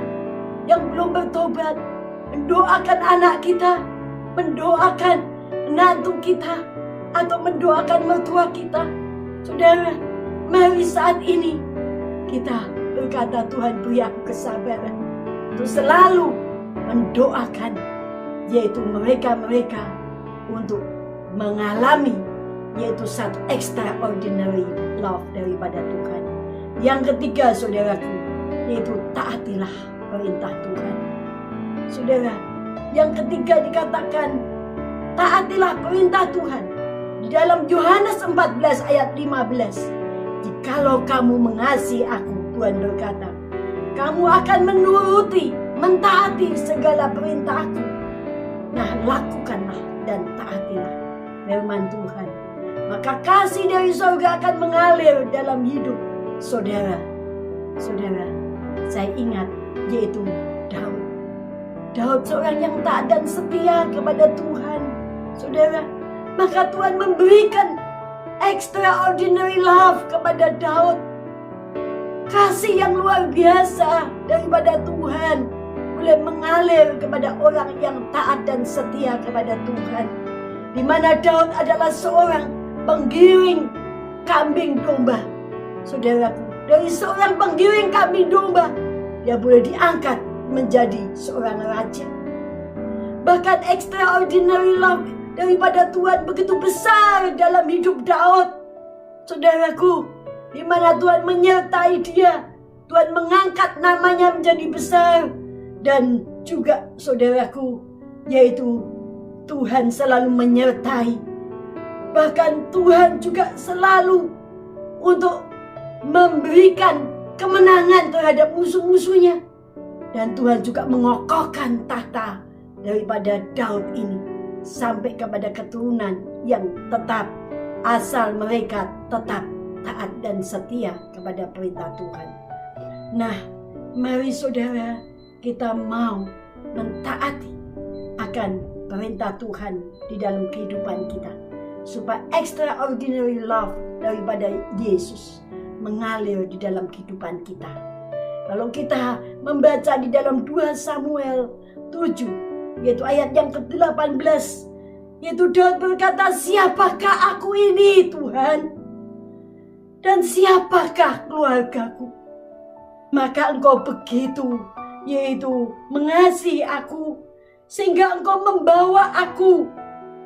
yang belum bertobat, mendoakan anak kita, mendoakan menantu kita, atau mendoakan mertua kita. Saudara, mari saat ini kita berkata, Tuhan beri aku kesabaran untuk selalu mendoakan, yaitu mereka-mereka untuk mengalami, yaitu satu extraordinary love daripada Tuhan. Yang ketiga saudaraku, yaitu taatilah perintah Tuhan. Saudara, yang ketiga dikatakan taatilah perintah Tuhan. Di dalam Yohanes 14 ayat 15, jikalau kamu mengasihi aku, Tuhan berkata, kamu akan menuruti, mentaati segala perintah aku. Nah, lakukanlah dan taatilah firman Tuhan. Maka kasih dari surga akan mengalir dalam hidup saudara. Saudara, saya ingat, yaitu Daud. Daud seorang yang taat dan setia kepada Tuhan. Saudara, maka Tuhan memberikan extraordinary love kepada Daud. Kasih yang luar biasa daripada Tuhan boleh mengalir kepada orang yang taat dan setia kepada Tuhan. Di mana Daud adalah seorang penggiring kambing domba. Saudaraku, dari seorang penggiring kambing domba, dia boleh diangkat menjadi seorang raja. Bahkan extraordinary love daripada Tuhan begitu besar dalam hidup Daud. Saudaraku, di mana Tuhan menyertai dia, Tuhan mengangkat namanya menjadi besar. Dan juga saudaraku, yaitu Tuhan selalu menyertai. Bahkan Tuhan juga selalu untuk memberikan kemenangan terhadap musuh-musuhnya. Dan Tuhan juga mengokohkan tahta daripada Daud ini sampai kepada keturunan yang tetap, asal mereka tetap taat dan setia kepada perintah Tuhan. Nah, mari saudara, kita mau mentaati akan perintah Tuhan di dalam kehidupan kita, supaya extraordinary love daripada Yesus mengalir di dalam kehidupan kita. Kalau kita membaca di dalam 2 Samuel 7, yaitu ayat yang ke-18, yaitu Daud berkata, siapakah aku ini Tuhan? Dan siapakah keluargaku? Maka engkau begitu, yaitu mengasihi aku, sehingga engkau membawa aku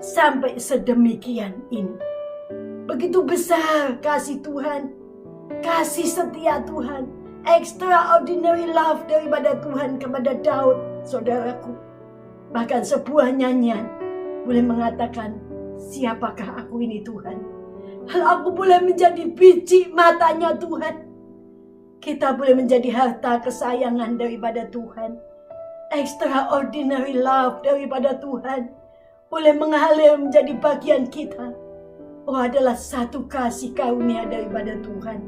sampai sedemikian ini. Begitu besar kasih Tuhan, kasih setia Tuhan, extraordinary love daripada Tuhan kepada Daud, saudaraku. Bahkan sebuah nyanyian boleh mengatakan, siapakah aku ini Tuhan? Hal aku boleh menjadi biji matanya Tuhan. Kita boleh menjadi harta kesayangan daripada Tuhan. Extraordinary love daripada Tuhan boleh mengalir menjadi bagian kita. Adalah satu kasih karunia daripada Tuhan.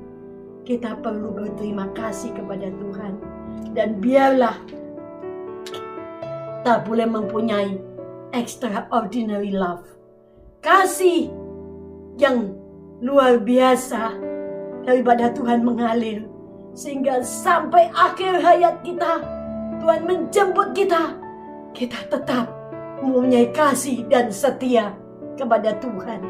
Kita perlu berterima kasih kepada Tuhan. Dan biarlah kita boleh mempunyai extraordinary love. Kasih yang luar biasa daripada Tuhan mengalir. Sehingga sampai akhir hayat kita, Tuhan menjemput kita. Kita tetap mempunyai kasih dan setia kepada Tuhan.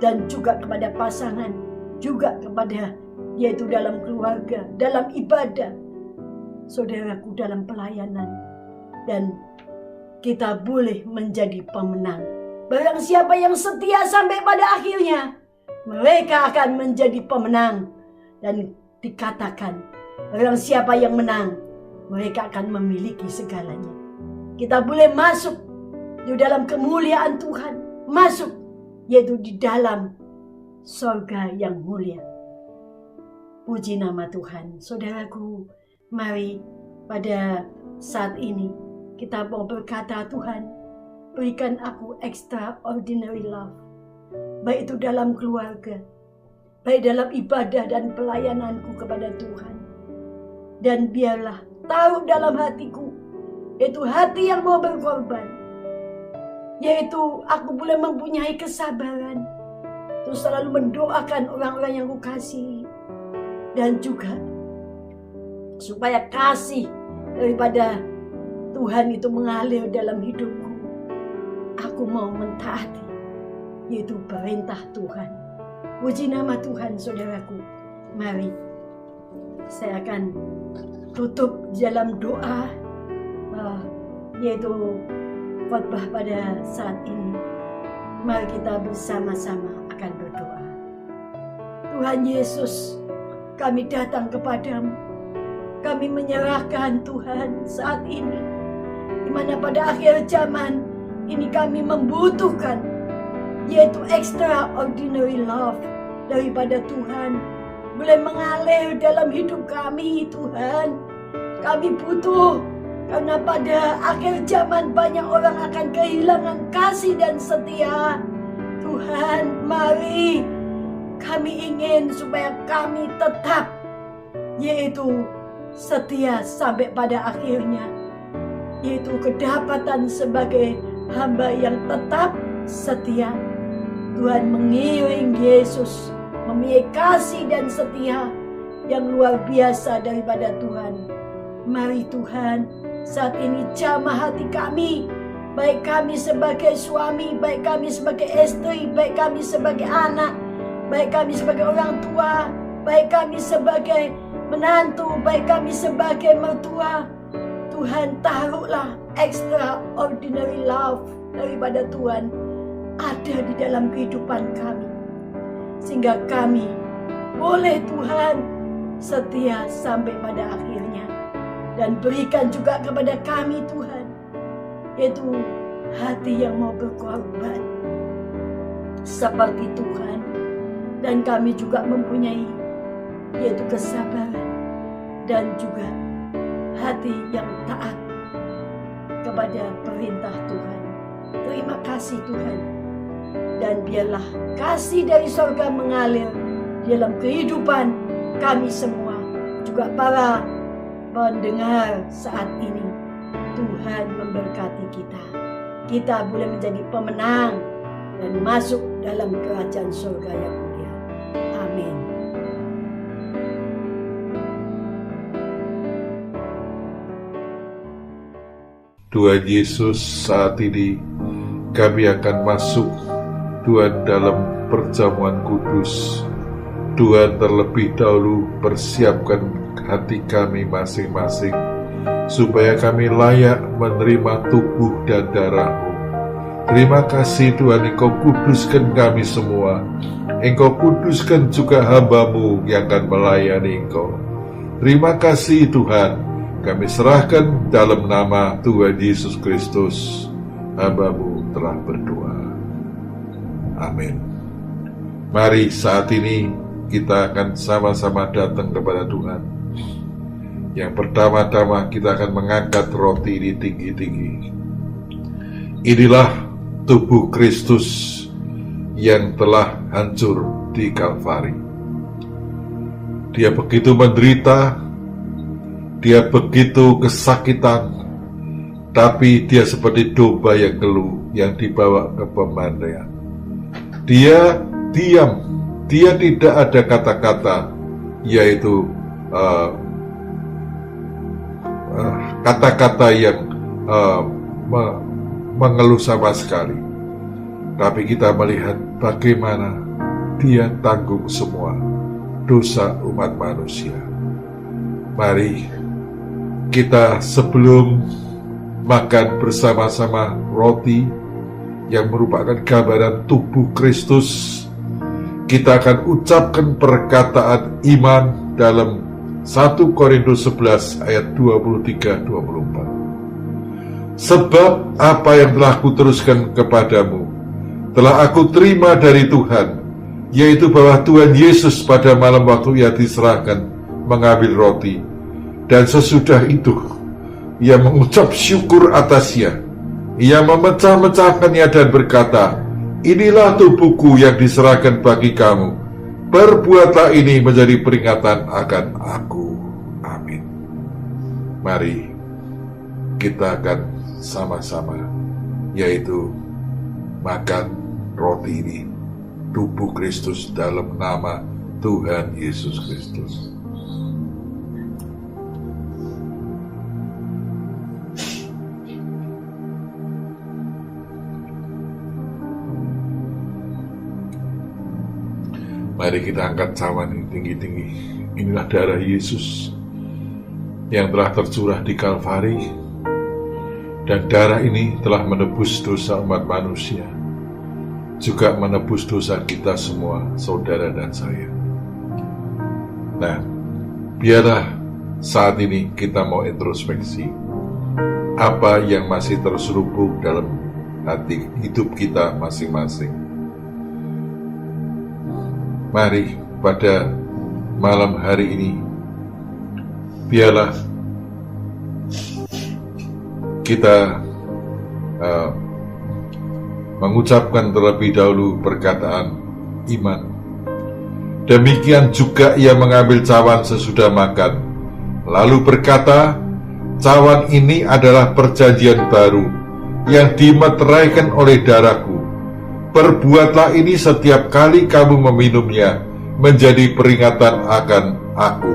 Dan juga kepada pasangan. Juga kepada, yaitu dalam keluarga, dalam ibadah. Saudaraku, dalam pelayanan. Dan kita boleh menjadi pemenang. Barang siapa yang setia sampai pada akhirnya, mereka akan menjadi pemenang. Dan dikatakan, barang siapa yang menang, mereka akan memiliki segalanya. Kita boleh masuk di dalam kemuliaan Tuhan. Masuk, yaitu di dalam surga yang mulia. Puji nama Tuhan. Saudaraku, mari pada saat ini kita mau berkata, Tuhan, berikan aku extraordinary love. Baik itu dalam keluarga, baik dalam ibadah dan pelayananku kepada Tuhan. Dan biarlah taruh dalam hatiku, yaitu hati yang mau berkorban. Yaitu aku boleh mempunyai kesabaran, terus selalu mendoakan orang-orang yang kukasihi. Dan juga supaya kasih daripada Tuhan itu mengalir dalam hidupku. Aku mau mentaati, yaitu perintah Tuhan. Puji nama Tuhan, saudaraku. Mari saya akan tutup dalam doa, yaitu khotbah pada saat ini. Mari kita bersama-sama akan berdoa. Tuhan Yesus, kami datang kepadamu. Kami menyerahkan Tuhan saat ini, di mana pada akhir zaman ini kami membutuhkan, yaitu extraordinary love daripada Tuhan. Boleh mengalir dalam hidup kami, Tuhan. Kami butuh, karena pada akhir zaman banyak orang akan kehilangan kasih dan setia. Tuhan, mari kami ingin supaya kami tetap, yaitu setia sampai pada akhirnya, yaitu kedapatan sebagai hamba yang tetap setia. Tuhan mengiring Yesus, mempunyai kasih dan setia yang luar biasa daripada Tuhan. Mari Tuhan, saat ini jamah hati kami, baik kami sebagai suami, baik kami sebagai istri, baik kami sebagai anak, baik kami sebagai orang tua, baik kami sebagai menantu, baik kami sebagai mertua. Tuhan, taruhlah extraordinary love daripada Tuhan ada di dalam kehidupan kami, sehingga kami boleh, Tuhan, setia sampai pada akhirnya. Dan berikan juga kepada kami, Tuhan, yaitu hati yang mau berkorban seperti Tuhan. Dan kami juga mempunyai, yaitu kesabaran dan juga hati yang taat kepada perintah Tuhan. Terima kasih Tuhan. Dan biarlah kasih dari surga mengalir dalam kehidupan kami semua, juga para pendengar saat ini. Tuhan memberkati kita. Kita boleh menjadi pemenang dan masuk dalam kerajaan surga yang mulia. Amin. Tuhan Yesus, saat ini kami akan masuk, Tuhan, dalam perjamuan kudus. Tuhan, terlebih dahulu persiapkan hati kami masing-masing, supaya kami layak menerima tubuh dan darah-Mu. Terima kasih Tuhan, Engkau kuduskan kami semua. Engkau kuduskan juga hamba-Mu yang akan melayani Engkau. Terima kasih Tuhan, kami serahkan dalam nama Tuhan Yesus Kristus. Hamba-Mu telah berdoa. Amin. Mari saat ini kita akan sama-sama datang kepada Tuhan. Yang pertama-tama kita akan mengangkat roti ini tinggi-tinggi. Inilah tubuh Kristus yang telah hancur di Kalvari. Dia begitu menderita, dia begitu kesakitan, tapi dia seperti domba yang keluh yang dibawa ke pembantaian. Dia diam, dia tidak ada kata-kata, yaitu kata-kata yang mengeluh sama sekali. Tapi kita melihat bagaimana dia tanggung semua dosa umat manusia. Mari kita sebelum makan bersama-sama roti yang merupakan gambaran tubuh Kristus, kita akan ucapkan perkataan iman dalam 1 Korintus 11 ayat 23-24. Sebab apa yang telah kuteruskan kepadamu telah aku terima dari Tuhan, yaitu bahwa Tuhan Yesus pada malam waktu ia diserahkan mengambil roti, dan sesudah itu ia mengucap syukur atasnya. Ia memecah-mecahkannya dan berkata, inilah tubuhku yang diserahkan bagi kamu. Perbuatlah ini menjadi peringatan akan aku. Amin. Mari kita akan sama-sama, yaitu makan roti ini, tubuh Kristus dalam nama Tuhan Yesus Kristus. Mari kita angkat cawan ini tinggi-tinggi. Inilah darah Yesus yang telah tercurah di Kalvari, dan darah ini telah menebus dosa umat manusia, juga menebus dosa kita semua, saudara dan saya. Nah, biarlah saat ini kita mau introspeksi apa yang masih terselubung dalam hati hidup kita masing-masing. Mari pada malam hari ini, biarlah kita mengucapkan terlebih dahulu perkataan iman. Demikian juga ia mengambil cawan sesudah makan, lalu berkata, cawan ini adalah perjanjian baru yang dimeteraikan oleh darahku. Perbuatlah ini setiap kali kamu meminumnya, menjadi peringatan akan aku.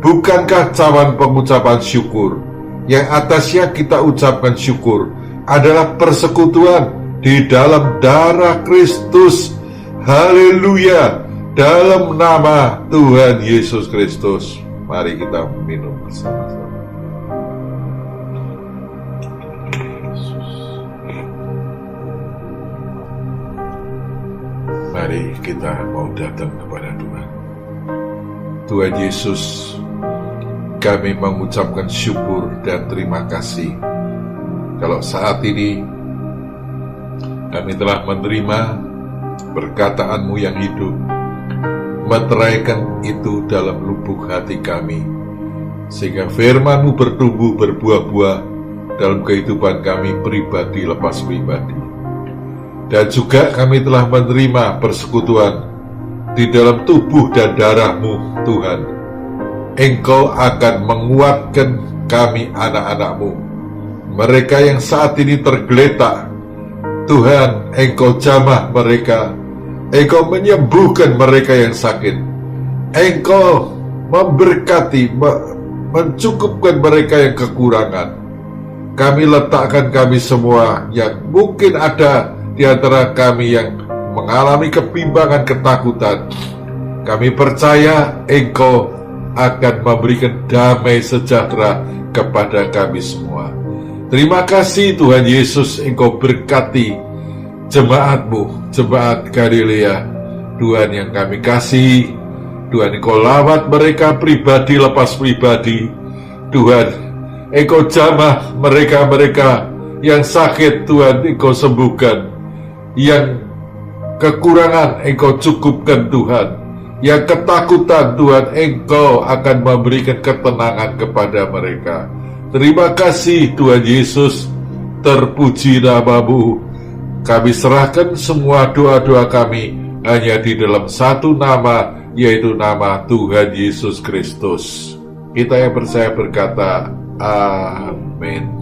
Bukankah cawan pengucapan syukur, yang atasnya kita ucapkan syukur, adalah persekutuan di dalam darah Kristus? Haleluya, dalam nama Tuhan Yesus Kristus. Mari kita minum bersama-sama. Mari kita mau datang kepada Tuhan. Tuhan Yesus, kami mengucapkan syukur dan terima kasih kalau saat ini kami telah menerima perkataan-Mu yang hidup, meteraikan itu dalam lubuk hati kami, sehingga firman-Mu bertumbuh berbuah-buah dalam kehidupan kami pribadi lepas pribadi. Dan juga kami telah menerima persekutuan di dalam tubuh dan darah-Mu, Tuhan. Engkau akan menguatkan kami anak-anak-Mu, mereka yang saat ini tergeletak. Tuhan, Engkau jamah mereka, Engkau menyembuhkan mereka yang sakit, Engkau memberkati, mencukupkan mereka yang kekurangan. Kami letakkan kami semua yang mungkin ada di antara kami yang mengalami kebimbangan, ketakutan. Kami percaya Engkau akan memberikan damai sejahtera kepada kami semua. Terima kasih Tuhan Yesus, Engkau berkati jemaat-Mu, jemaat Galilea. Tuhan yang kami kasih, Tuhan Engkau lawat mereka pribadi lepas pribadi. Tuhan, Engkau jamah mereka-mereka yang sakit, Tuhan Engkau sembuhkan. Yang kekurangan Engkau cukupkan, Tuhan. Yang ketakutan, Tuhan, Engkau akan memberikan ketenangan kepada mereka. Terima kasih Tuhan Yesus, terpuji nama-Mu. Kami serahkan semua doa-doa kami hanya di dalam satu nama, yaitu nama Tuhan Yesus Kristus. Kita yang percaya berkata, Amin.